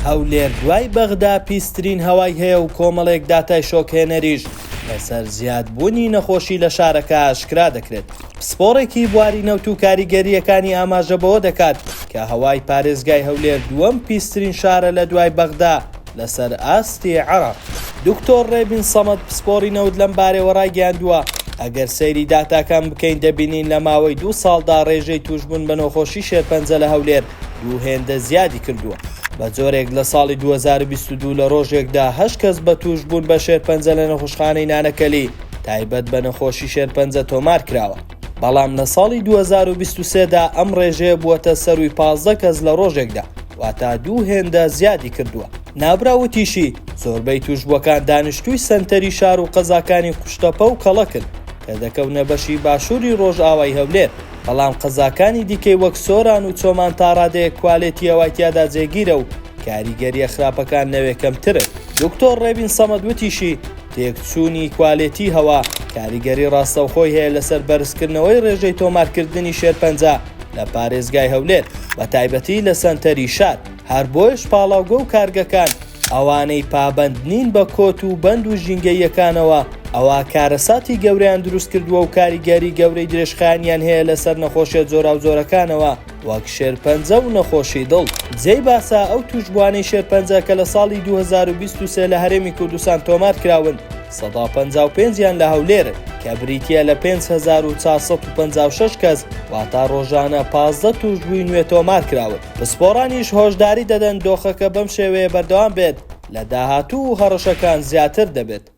هەولێر دوای بەغدا پیسترین هەوای هەیە و کۆمەڵێک داتای شۆکهێنەریش لەسەر زیادبوونی نەخۆشی لە شارەکە ئاشکرا دەکرێت. پسپۆڕێکی بواری نەوت و کاریگەریەکانی ئاماژە بەوە دەکات کە هەوای پارێزگای هەولێر دووەم پیسترین شارە لە دوای بەغدا لەسەر ئاستی عێراق. دکتۆر ڕێبین سەمەد پسپۆڕی نەوت لەم بارەوە ڕایگەیاندووە ئەگەر سەیری داتاکان بکەین دەبینین لە ماوەی 2 ساڵدا ڕێژەی توشبوون بە نەخۆشی شێرپەنجە لە هەولێر دوو هێندە زیادی کردووە. بە جۆرێک لە ساڵی 2022 لە ڕۆژێکدا 8 کەس بە توشبوون بە شێرپەنجە لە نەخۆشخانەی نانەکەلی تایبەت بە نەخۆشی شێرپەنجە تۆمار کراوە. بەڵام لە ساڵی 2023دا ئەم ڕێژەیە بووەتە سەروی 15 کەس لە ڕۆژێکدا، واتە دوو هێندە زیادی کردووە. نابراوتیشی زۆربەی توشبووەکان دانیشتووی سەنتەری شار و قەزاکانی قوشتەپە و کەڵەکن کە دەکەونە بەشی باشووری ڕۆژئاوای هەولێر، بەڵام قەزاکانی دیکەی وەک سۆران و چۆمان تا ڕادەیە کوالێتی ئەوای تیادا جێگیرە و کاریگەریە خراپەکان نەوێ کەمترن. دکتۆر ڕێبین سەمەد وتیشی تێکچوونی کوالێتی هەوا کاریگەری ڕاستەوخۆی هەیە لەسەر بەرزکردنەوەی ڕێژەی تۆمارکردنی شێرپەنجە لە پارێزگای هەولێر بە تایبەتی لە سەنتەری شار. هەر بۆیش پاڵاوگە و کارگەکان ئەوانەی پابەند نین بە کۆت و بەند و ژینگەیەکانەوە ئەوە کارەساتی گەورەیان دروست کردووە و کاریگەری گەورەی درێژخایانیان هەیە لەسەر نەخۆشیە جۆراوجۆرەکانەوە وەک شێرپەنجە و نەخۆشی دڵ. جێی باسا ئەو توشبوانەی شێرپەنجە کە لە ساڵی 2023 لە هەرێمی کوردستان تۆمار کراون 155یان لە هەولێرن کە بریتیە لە 5456 کەس، واتە ڕۆژانە 15 توشبووی نوێ تۆمار کراون. پسپۆڕانیش هۆشداری دەدەن دۆخەکە بەم شێوەیە بەردەوام بێت لە داهاتوو و هەڕەشەکان زیاتر دەبێت.